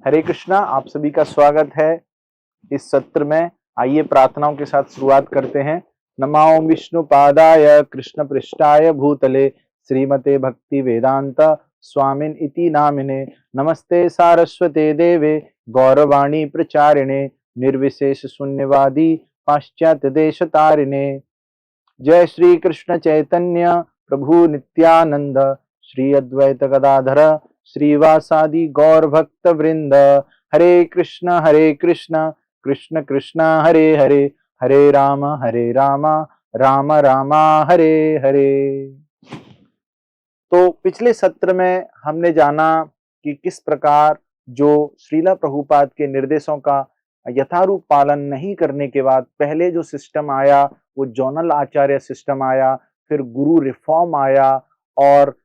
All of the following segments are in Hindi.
हरे कृष्णा, आप सभी का स्वागत है इस सत्र में। आइए प्रार्थनाओं के साथ शुरुआत करते हैं। नमो विष्णु पादाय कृष्ण पृष्ठाय भूतले श्रीमते भक्ति वेदांत स्वामिन इति नामिने नमस्ते सारस्वते देवे गौरवाणी प्रचारिणे निर्विशेष शून्यवादी पाश्चात्य देश तारिणे। जय श्री कृष्ण चैतन्य प्रभु नित्यानंद श्री अद्वैत गदाधर श्रीवासादि गौर भक्त वृंद। हरे कृष्ण कृष्ण कृष्ण हरे हरे, हरे राम राम राम हरे हरे। तो पिछले सत्र में हमने जाना कि किस प्रकार जो श्रीला प्रभुपाद के निर्देशों का यथारूप पालन नहीं करने के बाद पहले जो सिस्टम आया वो जोनल आचार्य सिस्टम आया, फिर गुरु रिफॉर्म आया, और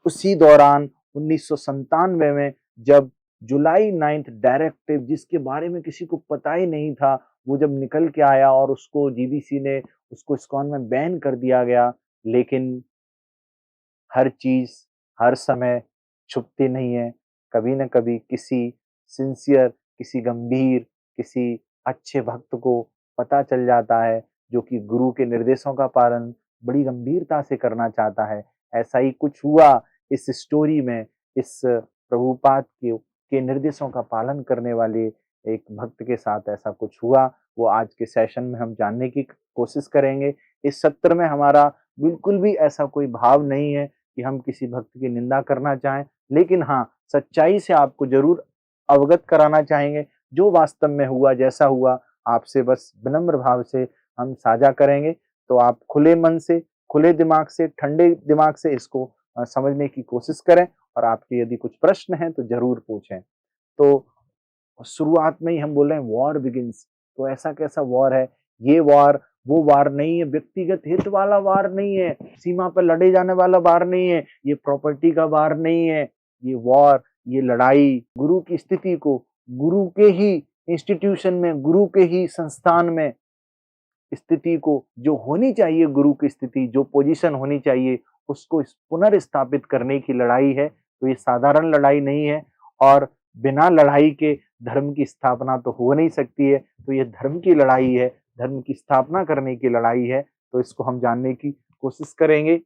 उसी दौरान 1997 में जब जुलाई 9th डायरेक्टिव, जिसके बारे में किसी को पता ही नहीं था, वो जब निकल के आया और उसको जीबीसी ने उसको इस्कॉन में बैन कर दिया गया। लेकिन हर चीज हर समय छुपती नहीं है, कभी न कभी किसी सिंसियर, किसी गंभीर, किसी अच्छे भक्त को पता चल जाता है जो कि गुरु के निर्देशों का पालन बड़ी गंभीरता से करना चाहता है। ऐसा ही कुछ हुआ इस स्टोरी में। इस प्रभुपाद के निर्देशों का पालन करने वाले एक भक्त के साथ ऐसा कुछ हुआ, वो आज के सेशन में हम जानने की कोशिश करेंगे। इस सत्र में हमारा बिल्कुल भी ऐसा कोई भाव नहीं है कि हम किसी भक्त की निंदा करना चाहें, लेकिन हाँ, सच्चाई से आपको जरूर अवगत कराना चाहेंगे। जो वास्तव में हुआ, जैसा हुआ, आपसे बस विनम्र भाव से हम साझा करेंगे। तो आप खुले मन से, खुले दिमाग से, ठंडे दिमाग से इसको समझने की कोशिश करें, और आपके यदि कुछ प्रश्न हैं तो जरूर पूछें। तो शुरुआत में ही हम बोल रहे हैं वॉर बिगिंस, तो ऐसा कैसा वॉर है? ये वॉर वो वार नहीं है, व्यक्तिगत हित वाला वार नहीं है, सीमा पर लड़े जाने वाला वार नहीं है, ये प्रॉपर्टी का वार नहीं है। ये वॉर, ये लड़ाई गुरु की स्थिति को, गुरु के ही इंस्टीट्यूशन में, गुरु के ही संस्थान में स्थिति को, जो होनी चाहिए गुरु की स्थिति, जो पोजीशन होनी चाहिए, उसको पुनर्स्थापित करने की लड़ाई है। तो ये साधारण लड़ाई नहीं है, और बिना लड़ाई के धर्म की स्थापना तो हो नहीं सकती है। तो ये धर्म की लड़ाई है, धर्म की स्थापना करने की लड़ाई है। तो इसको हम जानने की कोशिश करेंगे।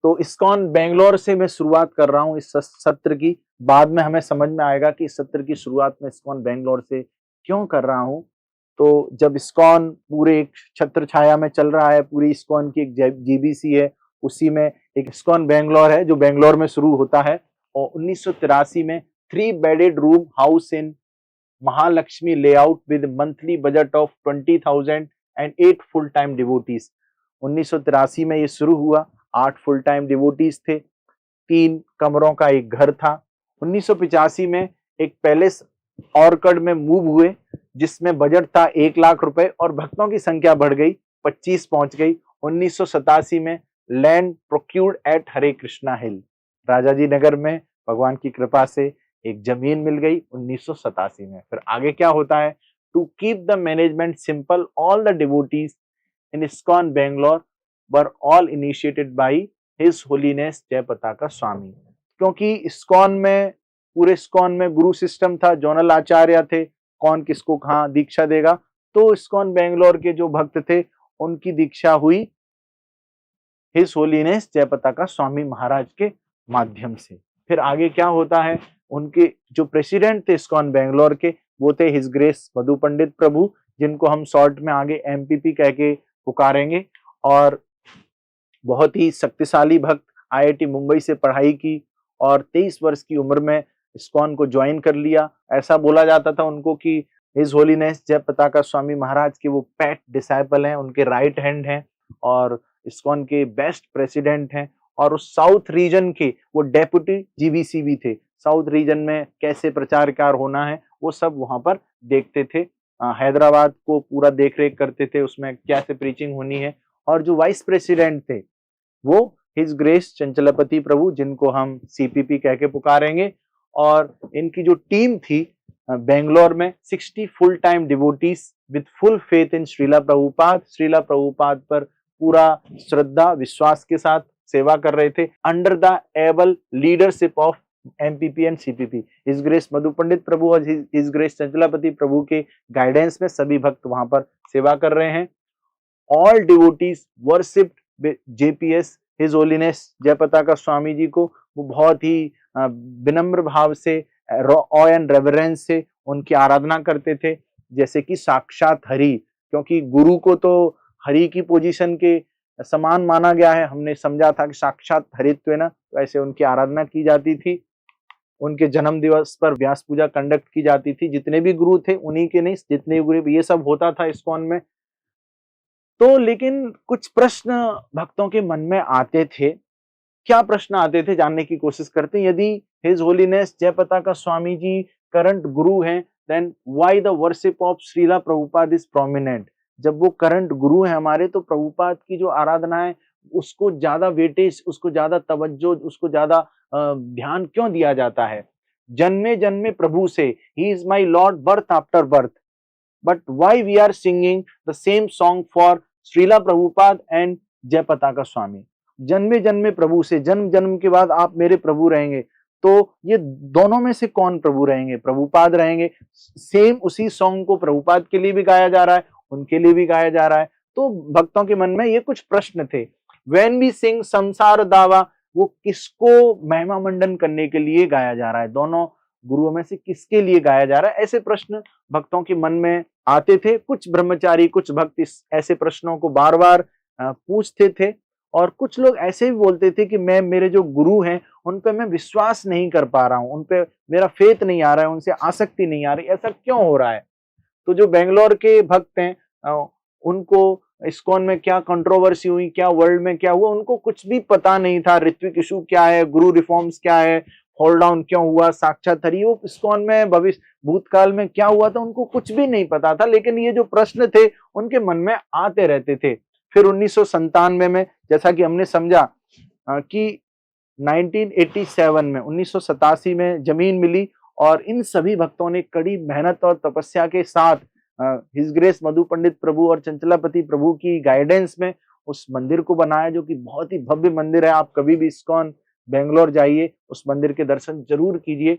तो इस्कॉन बेंगलोर से मैं शुरुआत कर रहा हूँ इस सत्र की। बाद में हमें समझ में आएगा कि इस सत्र की शुरुआत में इस्कॉन बेंगलोर से क्यों कर रहा हूँ। तो जब इस्कॉन पूरे एक छत्र छाया में चल रहा है, पूरी इस्कॉन की एक जीबीसी है, उसी में एक इस्कॉन बेंगलोर है जो बेंगलोर में शुरू होता है। और 1983 में 3 bedded room house in Mahalakshmi layout with monthly budget of 20,000 and 8 full time devotees. 1983 में ये शुरू हुआ, 8 फुल टाइम डिवोटीज थे, 3 कमरों का एक घर था। 1985 में एक पैलेस ऑर्कड में मूव हुए, जिसमें बजट था 1 लाख रुपए, और भक्तों की संख्या बढ़ गई, 25 पहुंच गई। 1987 में लैंड प्रोक्यूर्ड एट हरे कृष्णा हिल, राजाजी नगर में भगवान की कृपा से एक जमीन मिल गई 1987 में। फिर आगे क्या होता है? To keep the management simple, all the devotees in ISKCON Bangalore were all initiated by his holiness Jayapataka स्वामी। क्योंकि इस्कॉन में, पूरे इस्कॉन में गुरु सिस्टम था, जोनल आचार्य थे, कौन किसको कहाँ दीक्षा देगा। तो इस्कॉन बेंगलोर के जो भक्त थे उनकी दीक्षा हुई his holiness Jayapataka Swami Maharaj के माध्यम से। फिर आगे क्या होता है? उनके जो प्रेसिडेंट थे इस्कॉन बेंगलोर के, वो थे हिज ग्रेस मधु पंडित प्रभु, जिनको हम शॉर्ट में आगे एमपीपी कह के पुकारेंगे। और बहुत ही शक्तिशाली भक्त, आईआईटी मुंबई से पढ़ाई की और 23 वर्ष की उम्र में इस्कॉन को ज्वाइन कर लिया। ऐसा बोला जाता था उनको कि his holiness Jayapataka Swami Maharaj के वो पेट डिसाइपल हैं, उनके राइट हैंड हैं, और इस्कॉन के बेस्ट प्रेसिडेंट हैं। और उस साउथ रीजन के वो डेप्यूटी जीबीसी भी थे। साउथ रीजन में कैसे प्रचार कार्य होना है वो सब वहां पर देखते थे। हैदराबाद को पूरा देख रेख करते थे, उसमें कैसे प्रीचिंग होनी है। और जो वाइस प्रेसिडेंट थे वो हिज ग्रेस चंचलपति प्रभु, जिनको हम सीपीपी कह के पुकारेंगे। और इनकी जो टीम थी बेंगलोर में, 60 full time devotees with full faith in Srila Prabhupada पर पूरा श्रद्धा विश्वास के साथ सेवा कर रहे थे, under the able leadership of MPP and CPP, his grace Madhu Pandit Prabhu और हिज ग्रेस चंचलापति प्रभु के गाइडेंस में सभी भक्त वहां पर सेवा कर रहे हैं। All devotees worshipped JPS his holiness Jayapataka Swami ji को। वो बहुत ही विनम्र भाव से, ऑ एंड रेवरेंस से उनकी आराधना करते थे, जैसे कि साक्षात हरि, क्योंकि गुरु को तो हरि की पोजीशन के समान माना गया है। हमने समझा था कि साक्षात हरित्व ना, तो ऐसे उनकी आराधना की जाती थी। उनके जन्म दिवस पर व्यास पूजा कंडक्ट की जाती थी। जितने भी गुरु थे, उन्हीं के नहीं, जितने भी गुरु, ये सब होता था इस्कॉन में। तो लेकिन कुछ प्रश्न भक्तों के मन में आते थे। क्या प्रश्न आते थे, जानने की कोशिश करते हैं। यदि his holiness Jayapataka Swami ji current guru हैं, then why the worship of Srila Prabhupada is prominent. जब वो करंट गुरु हैं हमारे, तो प्रभुपाद की जो आराधना है उसको ज्यादा वेटेज, उसको ज्यादा तवज्जो, उसको ज्यादा ध्यान क्यों दिया जाता है। जन्मे जन्मे प्रभु से, he is my lord birth after birth, but why we are singing the same song for Srila Prabhupada and Jayapataka Swami. जन्मे जन्मे प्रभु से, जन्म जन्म के बाद आप मेरे प्रभु रहेंगे, तो ये दोनों में से कौन प्रभु रहेंगे? प्रभुपाद रहेंगे। सेम उसी सॉन्ग को प्रभुपाद के लिए भी गाया जा रहा है, उनके लिए भी गाया जा रहा है। तो भक्तों के मन में ये कुछ प्रश्न थे। व्हेन वी सिंग संसार दावा, वो किसको महिमा मंडन करने के लिए गाया जा रहा है? दोनों गुरुओं में से किसके लिए गाया जा रहा है? ऐसे प्रश्न भक्तों के मन में आते थे। कुछ ब्रह्मचारी, कुछ भक्त इस ऐसे प्रश्नों को बार बार पूछते थे, और कुछ लोग ऐसे भी बोलते थे कि मेरे जो गुरु हैं उन पे मैं विश्वास नहीं कर पा रहा हूं, उन पे मेरा फेथ नहीं आ रहा है, उनसे आसक्ति नहीं आ रही, ऐसा क्यों हो रहा है? तो जो बेंगलोर के भक्त हैं, उनको इस्कॉन में क्या कंट्रोवर्सी हुई, क्या वर्ल्ड में क्या हुआ, उनको कुछ भी पता नहीं था। ऋत्विक इशू क्या है, गुरु रिफॉर्म्स क्या है, फॉल डाउन क्यों हुआ, साक्षात हरि, वो इस्कॉन में भविष्य भूतकाल में क्या हुआ था, उनको कुछ भी नहीं पता था। लेकिन ये जो प्रश्न थे उनके मन में आते रहते थे। फिर 1997 में, जैसा कि हमने समझा कि 1987 में, 1987 में जमीन मिली, और इन सभी भक्तों ने कड़ी मेहनत और तपस्या के साथ हिज ग्रेस मधु पंडित प्रभु और चंचलापति प्रभु की गाइडेंस में उस मंदिर को बनाया, जो कि बहुत ही भव्य मंदिर है। आप कभी भी इस्कॉन बेंगलोर जाइए, उस मंदिर के दर्शन जरूर कीजिए।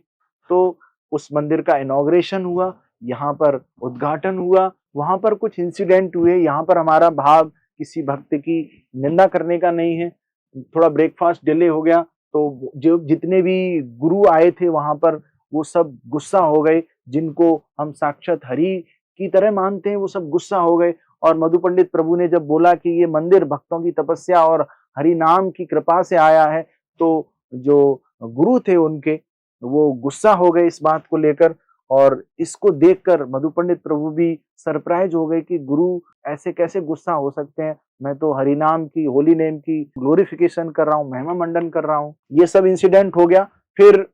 तो उस मंदिर का इनॉग्रेशन हुआ, यहाँ पर उद्घाटन हुआ, वहां पर कुछ इंसिडेंट हुए। यहाँ पर हमारा भाव किसी भक्त की निंदा करने का नहीं है। थोड़ा ब्रेकफास्ट डिले हो गया, तो जो जितने भी गुरु आए थे वहां पर, वो सब गुस्सा हो गए। जिनको हम साक्षात हरि की तरह मानते हैं, वो सब गुस्सा हो गए। और मधु पंडित प्रभु ने जब बोला कि ये मंदिर भक्तों की तपस्या और हरि नाम की कृपा से आया है, तो जो गुरु थे उनके, वो गुस्सा हो गए इस बात को लेकर। और इसको देखकर मधु पंडित प्रभु भी सरप्राइज हो गए कि गुरु ऐसे कैसे गुस्सा हो सकते हैं, मैं तो हरि नाम की, होली नेम की ग्लोरिफिकेशन कर रहा हूँ, महिमा मंडन कर रहा हूँ। ये सब इंसिडेंट हो गया। फिर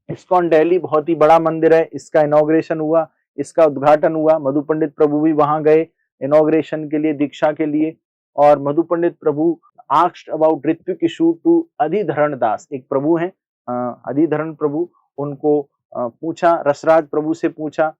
इस्कॉन दिल्ली बहुत ही बड़ा मंदिर है, इसका इनॉग्रेशन हुआ, इसका उद्घाटन हुआ। मधु पंडित प्रभु भी वहां गए इनॉग्रेशन के लिए, दीक्षा के लिए। और Madhu Pandit Prabhu asked about Ritvik issue to Adhidharan Das, एक प्रभु हैं अधिधरण प्रभु, उनको पूछा, रसराज प्रभु से पूछा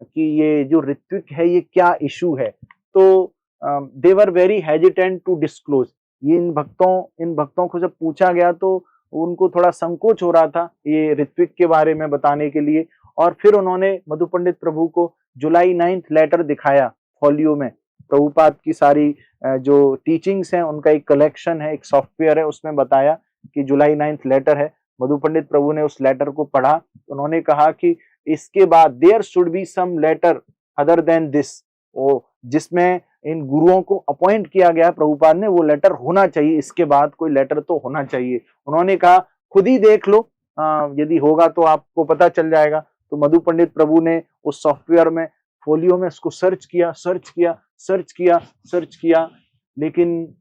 कि ये जो ऋत्विक है ये क्या इशू है। तो they were very hesitant to disclose. ये इन भक्तों को जब पूछा गया तो उनको थोड़ा संकोच हो रहा था ये ऋत्विक के बारे में बताने के लिए। और फिर उन्होंने मधु पंडित प्रभु को जुलाई 9 लेटर दिखाया फॉलियो में। प्रभुपाद की सारी जो टीचिंग्स हैं उनका एक कलेक्शन है, एक सॉफ्टवेयर है, उसमें बताया कि जुलाई 9 लेटर है। मधु पंडित प्रभु ने उस लेटर को पढ़ा, उन्होंने कहा कि इसके बाद there should be some letter other than this, जिसमें इन गुरुओं को अपॉइंट किया गया प्रभुपाद ने, वो लेटर होना चाहिए, इसके बाद कोई लेटर तो होना चाहिए। उन्होंने कहा खुद ही देख लो, यदि होगा तो आपको पता चल जाएगा। तो मधु पंडित प्रभु ने उस सॉफ्टवेयर में, फोलियो में उसको सर्च किया, लेकिन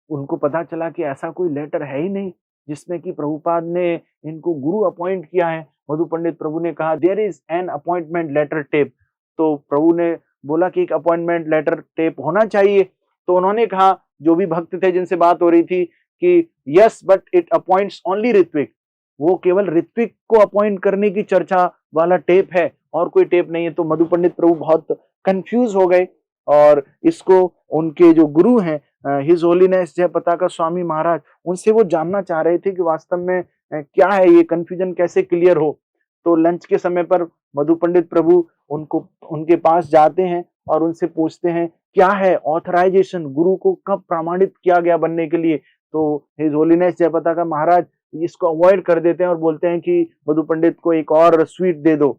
उनको पता चला कि ऐसा कोई लेटर है ही नहीं जिसमें कि प्रभुपाद ने इनको गुरु अपॉइंट किया है। मधु पंडित प्रभु ने कहा there is an appointment letter tape. तो प्रभु ने बोला कि एक अपॉइंटमेंट लेटर टेप होना चाहिए। तो उन्होंने कहा, जो भी भक्त थे जिनसे बात हो रही थी, कि yes but it appoints only ritvik, वो केवल ऋत्विक को अपॉइंट करने की चर्चा वाला टेप है, और कोई टेप नहीं है। तो मधु पंडित प्रभु बहुत कंफ्यूज हो गए, और इसको उनके जो गुरु हैं हिज होलीनेस जयपताका स्वामी महाराज, उनसे वो जानना चाह रहे थे कि वास्तव में क्या है ये कंफ्यूजन कैसे क्लियर हो। तो लंच के समय पर मधु पंडित प्रभु उनको उनके पास जाते हैं और उनसे पूछते हैं क्या है ऑथराइजेशन, गुरु को कब प्रमाणित किया गया बनने के लिए। तो हिज होलीनेस जयपताका महाराज इसको अवॉइड कर देते हैं और बोलते हैं कि मधु पंडित को एक और स्वीट दे दो।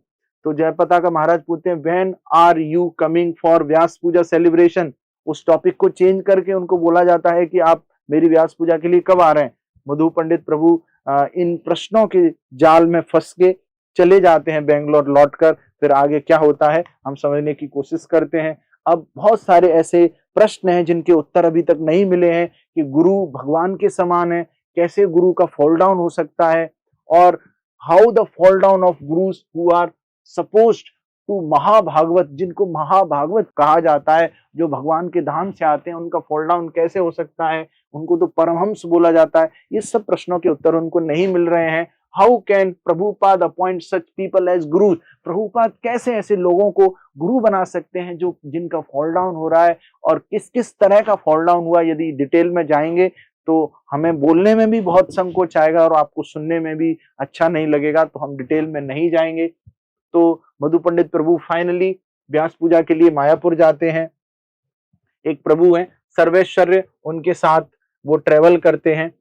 तो जयपताका महाराज पूछते हैं when are you coming for Vyasa Puja celebration. उस टॉपिक को चेंज करके उनको बोला जाता है कि आप मेरी व्यास पूजा के लिए कब आ रहे हैं। मधु पंडित प्रभु इन प्रश्नों के जाल में फंस के चले जाते हैं बेंगलोर लौटकर। फिर आगे क्या होता है हम समझने की कोशिश करते हैं। अब बहुत सारे ऐसे प्रश्न हैं जिनके उत्तर अभी तक नहीं मिले हैं कि गुरु भगवान के समान है, कैसे गुरु का फॉल डाउन हो सकता है, और how the fall down of gurus who are supposed to महाभागवत, जिनको महाभागवत कहा जाता है, जो भगवान के धाम से आते हैं, उनका फॉल डाउन कैसे हो सकता है, उनको तो परमहंस बोला जाता है। ये सब प्रश्नों के उत्तर उनको नहीं मिल रहे हैं। How can Prabhupada appoint such people as guru, Prabhupada कैसे ऐसे लोगों को गुरु बना सकते हैं जो जिनका फॉल डाउन हो रहा है, और किस किस तरह का फॉल डाउन हुआ। यदि डिटेल में जाएंगे तो हमें बोलने में भी बहुत संकोच आएगा और आपको सुनने में भी अच्छा नहीं लगेगा, तो हम डिटेल में नहीं जाएंगे। तो मधु पंडित प्रभु फाइनली व्यास पूजा के लिए मायापुर जाते हैं। एक प्रभु हैं सर्वेश्वर, उनके साथ वो ट्रेवल करते हैं।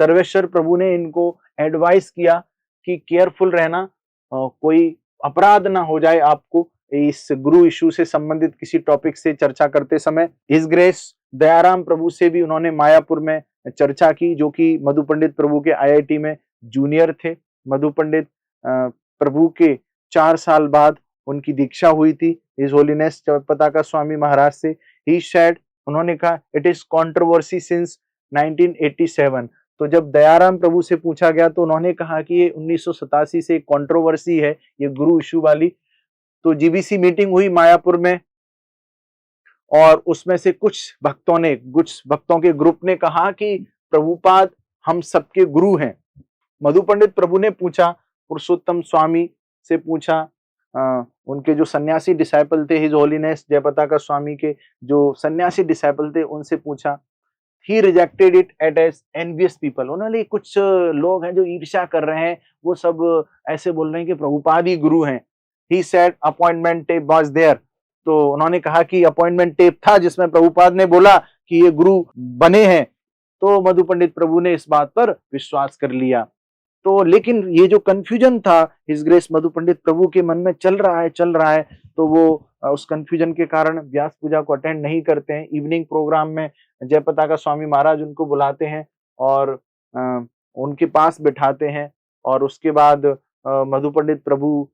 सर्वेश्वर प्रभु ने इनको एडवाइस किया कि केयरफुल रहना, कोई अपराध ना हो जाए आपको इस गुरु इशू से संबंधित किसी टॉपिक से चर्चा करते समय। हिज ग्रेस दयाराम प्रभु से भी उन्होंने मायापुर में चर्चा की, जो कि मधु पंडित प्रभु के आईआईटी में जूनियर थे। मधु पंडित प्रभु के 4 साल बाद उनकी दीक्षा हुई थी हिज होलीनेस जयपताका स्वामी महाराज से। ही सेड, उन्होंने कहा इट इज कंट्रोवर्सी सिंस 1987। तो जब दयाराम प्रभु से पूछा गया तो उन्होंने कहा कि ये 1987 से कंट्रोवर्सी है ये गुरु इशू वाली। तो जीबीसी मीटिंग हुई मायापुर में और उसमें से कुछ भक्तों के ग्रुप ने कहा कि प्रभुपाद हम सबके गुरु हैं। मधु पंडित प्रभु ने पूछा, पुरुषोत्तम स्वामी से पूछा, उनके जो सन्यासी डिसाइपल थे हिज होलीनेस जयपताका स्वामी के जो सन्यासी डिसाइपल थे उनसे पूछा। He rejected it at as envious people. उन्होंने कुछ लोग हैं जो ईर्ष्या कर रहे हैं, वो सब ऐसे बोल रहे हैं कि प्रभुपाद ही गुरु हैं। He said appointment tape was there. तो उन्होंने कहा कि अपॉइंटमेंट टेप था जिसमें प्रभुपाद ने बोला कि ये गुरु बने हैं। तो मधु पंडित प्रभु ने इस बात पर विश्वास कर लिया। तो लेकिन ये जो कंफ्यूजन था हिज ग्रेस मधु पंडित प्रभु के मन में चल रहा है, तो वो उस कंफ्यूजन के कारण व्यास पूजा को अटेंड नहीं करते हैं। इवनिंग प्रोग्राम में जयपताका स्वामी महाराज उनको बुलाते हैं और उनके पास बिठाते हैं, और उसके बाद मधु पंडित प्रभु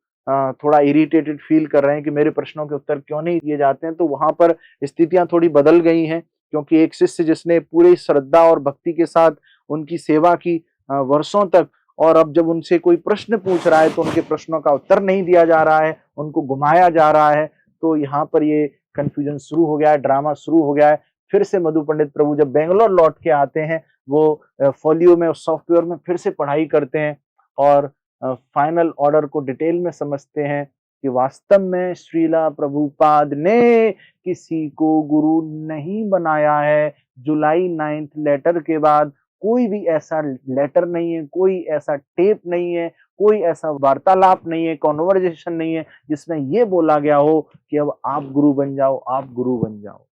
थोड़ा इरिटेटेड फील कर रहे हैं कि मेरे प्रश्नों के उत्तर क्यों नहीं दिए जाते हैं। तो वहां पर स्थितियां थोड़ी बदल गई हैं, क्योंकि एक शिष्य जिसने पूरी श्रद्धा और भक्ति के साथ उनकी सेवा की वर्षों तक, और अब जब उनसे कोई प्रश्न पूछ रहा है तो उनके प्रश्नों का उत्तर नहीं दिया जा रहा है, उनको घुमाया जा रहा है। तो यहाँ पर ये कंफ्यूजन शुरू हो गया है, ड्रामा शुरू हो गया है। फिर से मधु पंडित प्रभु जब बेंगलोर लौट के आते हैं, वो फोलियो में सॉफ्टवेयर में फिर से पढ़ाई करते हैं और फाइनल ऑर्डर को डिटेल में समझते हैं कि वास्तव में श्रीला प्रभुपाद ने किसी को गुरु नहीं बनाया है। जुलाई 9 लेटर के बाद कोई भी ऐसा लेटर नहीं है, कोई ऐसा टेप नहीं है, कोई ऐसा वार्तालाप नहीं है, कॉन्वर्जेशन नहीं है जिसमें ये बोला गया हो कि अब आप गुरु बन जाओ, आप गुरु बन जाओ।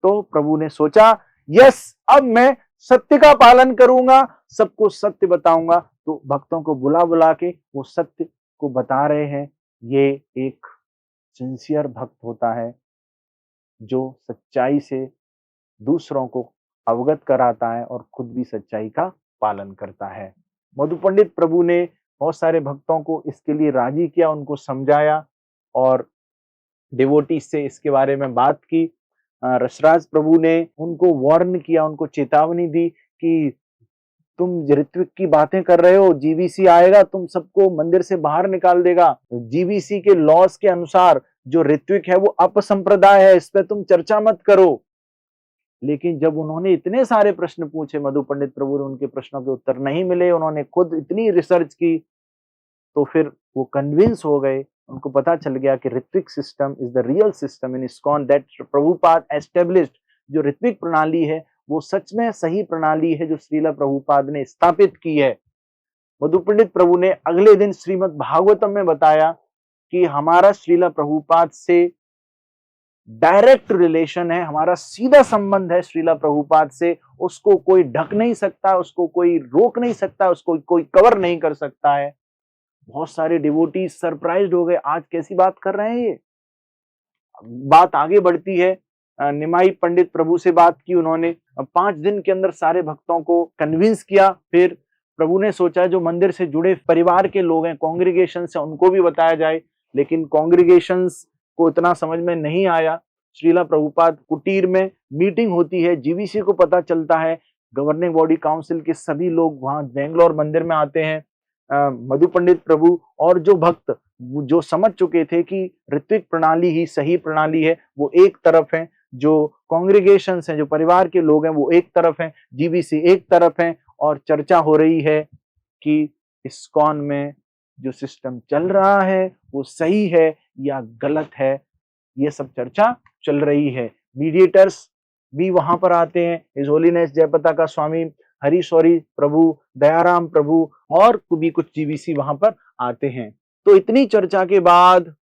तो प्रभु ने सोचा यस, अब मैं सत्य का पालन करूंगा, सबको सत्य बताऊंगा। तो भक्तों को बुला बुला के वो सत्य को बता रहे हैं। ये एक सिंसियर भक्त होता है जो सच्चाई से दूसरों को अवगत कराता है और खुद भी सच्चाई का पालन करता है। मधु पंडित प्रभु ने बहुत सारे भक्तों को इसके लिए राजी किया, उनको समझाया और डिवोटी से इसके बारे में बात की। रसराज प्रभु ने उनको वार्न किया, उनको चेतावनी दी कि तुम ऋत्विक की बातें कर रहे हो, जीबीसी आएगा तुम सबको मंदिर से बाहर निकाल देगा। जीबीसी के लॉस के अनुसार जो ऋत्विक है वो अपसंप्रदाय है, इस पे तुम चर्चा मत करो। लेकिन जब उन्होंने इतने सारे प्रश्न पूछे मधु पंडित प्रभु ने, उनके प्रश्नों के उत्तर नहीं मिले, उन्होंने खुद इतनी रिसर्च की, तो फिर वो कन्विंस हो गए। उनको पता चल गया कि ritvik system is the real system in ISKCON that Prabhupada established. जो ऋत्विक प्रणाली है वो सच में सही प्रणाली है जो श्रीला प्रभुपाद ने स्थापित की है। मधु पंडित प्रभु ने अगले दिन श्रीमद् भागवतम में बताया कि हमारा श्रीला प्रभुपाद से डायरेक्ट रिलेशन है, हमारा सीधा संबंध है श्रीला प्रभुपाद से, उसको कोई ढक नहीं सकता, उसको कोई रोक नहीं सकता, उसको कोई कवर नहीं कर सकता है। बहुत सारे डिवोटीज सरप्राइज्ड हो गए, आज कैसी बात कर रहे हैं ये। बात आगे बढ़ती है, निमाई पंडित प्रभु से बात की उन्होंने, 5 दिन के अंदर सारे भक्तों को कन्विंस किया। फिर प्रभु ने सोचा जो मंदिर से जुड़े परिवार के लोग हैं, कॉन्ग्रीगेशन से, उनको भी बताया जाए, लेकिन कॉन्ग्रीगेशंस को इतना समझ में नहीं आया। श्रीला प्रभुपाद कुटीर में मीटिंग होती है, जीवीसी को पता चलता है, गवर्निंग बॉडी काउंसिल के सभी लोग वहां बेंगलोर मंदिर में आते हैं। मधु पंडित प्रभु और जो भक्त जो समझ चुके थे कि ऋत्विक प्रणाली ही सही प्रणाली है, वो एक तरफ है, जो कॉन्ग्रीगेशंस हैं, जो परिवार के लोग हैं, वो एक तरफ हैं, जीवीसी एक तरफ है, और चर्चा हो रही है कि इस्कॉन में जो सिस्टम चल रहा है वो सही है या गलत है। ये सब चर्चा चल रही है। मीडिएटर्स भी वहां पर आते हैं, हिज होलीनेस जयपताका स्वामी हरीशौरी प्रभु, दयाराम प्रभु और भी कुछ जीवीसी वहां पर आते हैं। तो इतनी चर्चा के बाद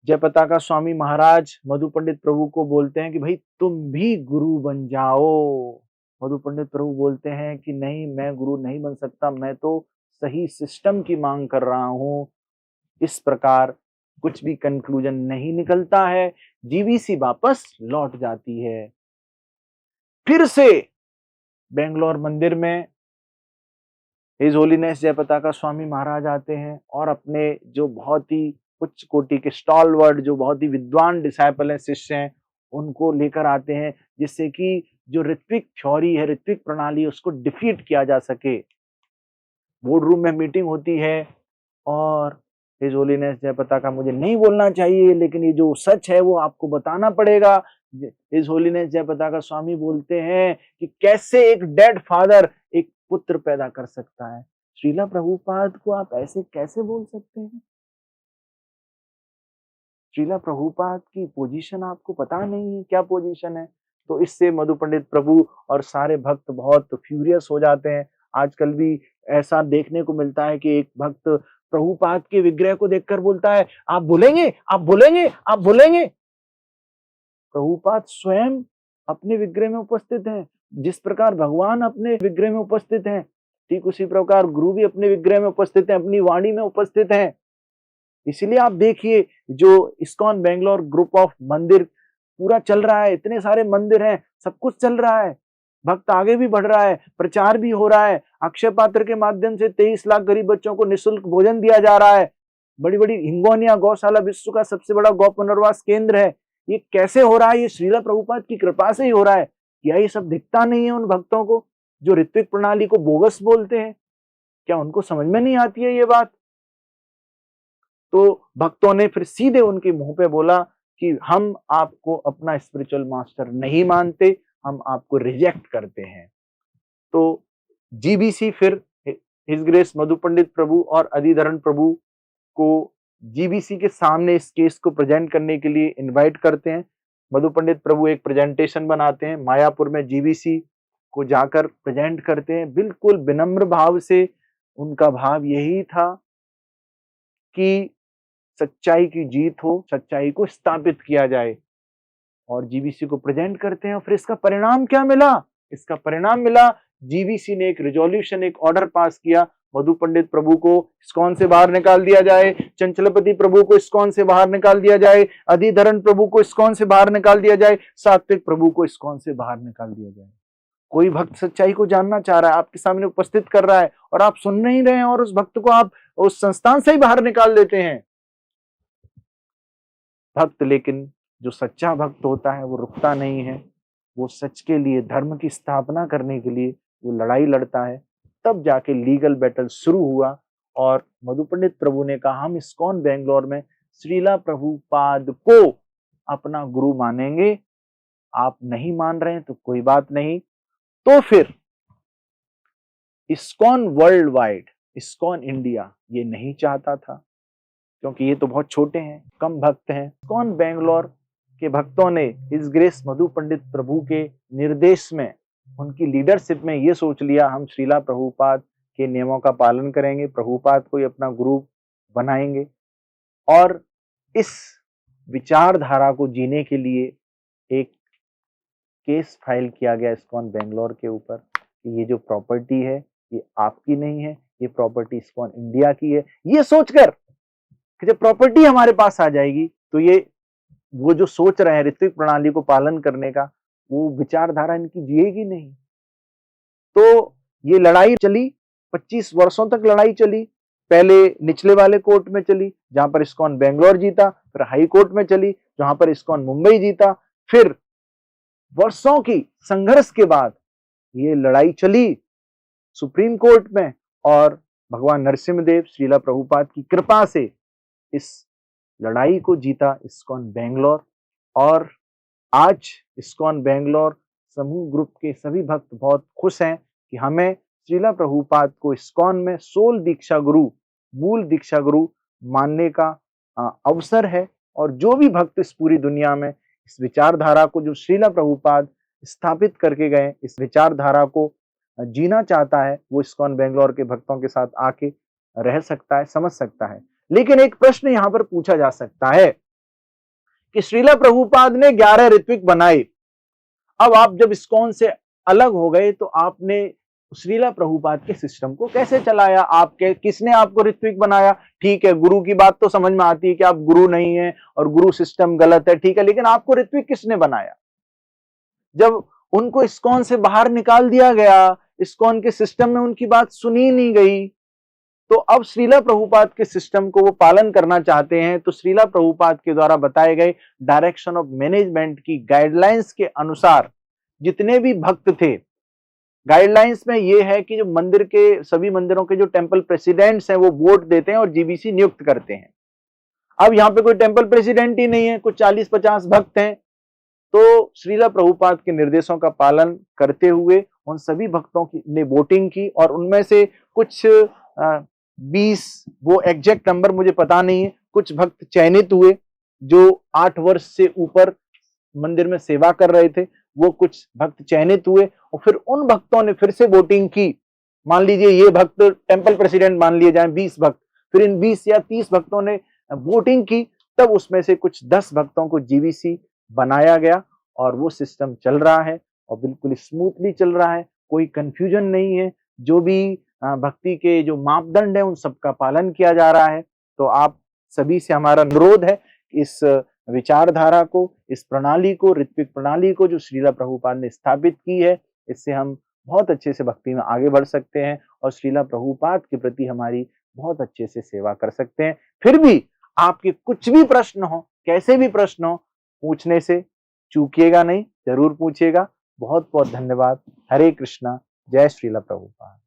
जयपताका स्वामी महाराज मधु पंडित प्रभु को बोलते हैं कि भाई तुम भी गुरु बन जाओ। मधु पंडित प्रभु बोलते हैं कि नहीं, मैं गुरु नहीं बन सकता, मैं तो सही सिस्टम की मांग कर रहा हूं। इस प्रकार कुछ भी कंक्लूजन नहीं निकलता है, जीवीसी वापस लौट जाती है। फिर से बेंगलोर मंदिर में हिज होलीनेस जयपताका स्वामी महाराज आते हैं और अपने जो बहुत ही उच्च कोटि के स्टॉलवर्ड, जो बहुत ही विद्वान डिसाइपल हैं, शिष्य हैं, उनको लेकर आते हैं, जिससे कि जो ऋत्विक थ्योरी है, ऋत्विक प्रणाली, उसको डिफीट किया जा सके। बोर्ड रूम में मीटिंग होती है और हिज होलीनेस जयपताका, मुझे नहीं बोलना चाहिए लेकिन ये जो सच है वो आपको बताना पड़ेगा। हिज होलीनेस जयपताका स्वामी बोलते हैं कि कैसे एक डेड फादर एक पुत्र पैदा कर सकता है। श्रीला प्रभुपाद को आप ऐसे कैसे बोल सकते हैं? श्रीला प्रभुपाद की पोजीशन आपको पता नहीं है, क्या पोजीशन है? तो इससे मधु पंडित प्रभु और सारे भक्त बहुत फ्यूरियस हो जाते हैं। आजकल भी ऐसा देखने को मिलता है कि एक भक्त प्रभुपाद के विग्रह को देखकर बोलता है, आप बोलेंगे, आप बोलेंगे, आप बोलेंगे। प्रभुपाद स्वयं अपने विग्रह में उपस्थित हैं। जिस प्रकार भगवान अपने विग्रह में उपस्थित हैं, ठीक उसी प्रकार गुरु भी अपने विग्रह में उपस्थित हैं, अपनी वाणी में उपस्थित हैं। इसीलिए आप देखिए, जो इस्कॉन बेंगलोर ग्रुप ऑफ मंदिर पूरा चल रहा है, इतने सारे मंदिर हैं, सब कुछ चल रहा है, भक्त आगे भी बढ़ रहा है, प्रचार भी हो रहा है। अक्षय पात्र के माध्यम से 23 लाख गरीब बच्चों को निःशुल्क भोजन दिया जा रहा है। बड़ी बड़ी हिंगोनिया गौशाला विश्व का सबसे बड़ा गौ पुनर्वास केंद्र है। ये कैसे हो रहा है? ये श्रीला प्रभुपाद की कृपा से ही हो रहा है। क्या ये सब दिखता नहीं है उन भक्तों को जो ऋत्विक प्रणाली को बोगस बोलते हैं? क्या उनको समझ में नहीं आती है ये बात? तो भक्तों ने फिर सीधे उनके मुंह पे बोला कि हम आपको अपना स्पिरिचुअल मास्टर नहीं मानते, हम आपको रिजेक्ट करते हैं। तो जीबीसी फिर हिज ग्रेस मधु पंडित प्रभु और अधिधरण प्रभु को जीबीसी के सामने इस केस को प्रेजेंट करने के लिए इनवाइट करते हैं। मधु पंडित प्रभु एक प्रेजेंटेशन बनाते हैं, मायापुर में जीबीसी को जाकर प्रेजेंट करते हैं, बिल्कुल विनम्र भाव से। उनका भाव यही था कि सच्चाई की जीत हो, सच्चाई को स्थापित किया जाए, और जीबीसी को प्रेजेंट करते हैं। और फिर इसका परिणाम क्या मिला? इसका परिणाम मिला, जीबीसी ने एक रिजोल्यूशन, एक ऑर्डर पास किया, मधु पंडित प्रभु को इस्कॉन से बाहर निकाल दिया जाए, चंचलपति प्रभु को इस्कॉन से बाहर निकाल दिया जाए, अधिधरण प्रभु को इस्कॉन से बाहर निकाल दिया जाए, सात्विक प्रभु को इस्कॉन से बाहर निकाल दिया जाए। कोई भक्त सच्चाई को जानना चाह रहा है, आपके सामने उपस्थित कर रहा है, और आप सुन नहीं रहे हैं, और उस भक्त को आप उस संस्थान से ही बाहर निकाल देते हैं। भक्त, लेकिन जो सच्चा भक्त होता है वो रुकता नहीं है, वो सच के लिए, धर्म की स्थापना करने के लिए वो लड़ाई लड़ता है। तब जाके लीगल बैटल शुरू हुआ और मधु पंडित प्रभु ने कहा, हम इस्कॉन बेंगलोर में श्रीला प्रभुपाद को अपना गुरु मानेंगे। आप नहीं मान रहे हैं तो कोई बात नहीं। तो फिर ISKCON world wide, ISKCON India ये नहीं चाहता था, क्योंकि ये तो बहुत छोटे हैं, कम भक्त हैं। इस्कॉन बेंगलोर के भक्तों ने हिज ग्रेस मधु पंडित प्रभु के निर्देश में उनकी लीडरशिप में ये सोच लिया हम श्रीला प्रभुपाद के नियमों का पालन करेंगे, प्रभुपाद को ही अपना गुरु बनाएंगे और इस विचारधारा को जीने के लिए एक केस फाइल किया गया इस्कॉन बेंगलोर के ऊपर कि ये जो प्रॉपर्टी है ये आपकी नहीं है, ये प्रॉपर्टी इस्कॉन इंडिया की है। ये सोचकर कि जब प्रॉपर्टी हमारे पास आ जाएगी तो ये वो जो सोच रहे हैं ऋत्विक प्रणाली को पालन करने का, वो विचारधारा इनकी जिएगी नहीं। तो ये लड़ाई चली, 25 वर्षों तक लड़ाई चली। पहले निचले वाले कोर्ट में चली जहां पर इस्कॉन बेंगलोर जीता, फिर हाई कोर्ट में चली जहां पर इस्कॉन मुंबई जीता, फिर वर्षों की संघर्ष के बाद ये लड़ाई चली सुप्रीम कोर्ट में और भगवान नरसिम्हदेव श्रीला प्रभुपाद की कृपा से इस लड़ाई को जीता इस्कॉन बेंगलोर। और आज इस्कॉन बेंगलोर समूह ग्रुप के सभी भक्त बहुत खुश हैं कि हमें श्रीला प्रभुपाद को इस्कॉन में सोल दीक्षा गुरु, मूल दीक्षा गुरु मानने का अवसर है। और जो भी भक्त इस पूरी दुनिया में इस विचारधारा को जो श्रीला प्रभुपाद स्थापित करके गए, इस विचारधारा को जीना चाहता है, वो इस्कॉन बेंगलोर के भक्तों के साथ आके रह सकता है, समझ सकता है। लेकिन एक प्रश्न यहां पर पूछा जा सकता है कि श्रीला प्रभुपाद ने 11 ऋत्विक बनाए, अब आप जब इस्कॉन से अलग हो गए तो आपने श्रीला प्रभुपाद के सिस्टम को कैसे चलाया? आपके किसने आपको ऋत्विक बनाया? ठीक है, गुरु की बात तो समझ में आती है कि आप गुरु नहीं है और गुरु सिस्टम गलत है, ठीक है, लेकिन आपको ऋत्विक किसने बनाया? जब उनको इस्कॉन से बाहर निकाल दिया गया, इस्कॉन के सिस्टम में उनकी बात सुनी नहीं गई, तो अब श्रीला प्रभुपाद के सिस्टम को वो पालन करना चाहते हैं। तो श्रीला प्रभुपाद के द्वारा बताए गए डायरेक्शन ऑफ मैनेजमेंट की गाइडलाइंस के अनुसार जितने भी भक्त थे, गाइडलाइंस में ये है कि जो मंदिर के सभी मंदिरों के जो टेंपल प्रेसिडेंट्स हैं वो वोट देते हैं और जीबीसी नियुक्त करते हैं। अब यहाँ पे कोई टेंपल प्रेसिडेंट ही नहीं है, कुछ 40-50 भक्त हैं। तो श्रीला प्रभुपाद के निर्देशों का पालन करते हुए उन सभी भक्तों की ने वोटिंग की और उनमें से कुछ 20, वो एग्जैक्ट नंबर मुझे पता नहीं है, कुछ भक्त चयनित हुए जो 8 वर्ष से ऊपर मंदिर में सेवा कर रहे थे, वो कुछ भक्त चयनित हुए और फिर उन भक्तों ने फिर से वोटिंग की। मान लीजिए ये भक्त टेंपल प्रेसिडेंट मान लिए जाए 20 भक्त, फिर इन 20 या 30 भक्तों ने वोटिंग की, तब उसमें से कुछ 10 भक्तों को जीबीसी बनाया गया और वो सिस्टम चल रहा है और बिल्कुल स्मूथली चल रहा है, कोई कंफ्यूजन नहीं है। जो भी भक्ति के जो मापदंड है उन सबका पालन किया जा रहा है। तो आप सभी से हमारा अनुरोध है कि इस विचारधारा को, इस प्रणाली को, ऋत्विक प्रणाली को जो श्रीला प्रभुपाद ने स्थापित की है, इससे हम बहुत अच्छे से भक्ति में आगे बढ़ सकते हैं और श्रीला प्रभुपाद के प्रति हमारी बहुत अच्छे से सेवा कर सकते हैं। फिर भी आपके कुछ भी प्रश्न हो, कैसे भी प्रश्न हो, पूछने से चूकिएगा नहीं, जरूर पूछिएगा। बहुत बहुत धन्यवाद। हरे कृष्णा। जय श्रीला प्रभुपाद।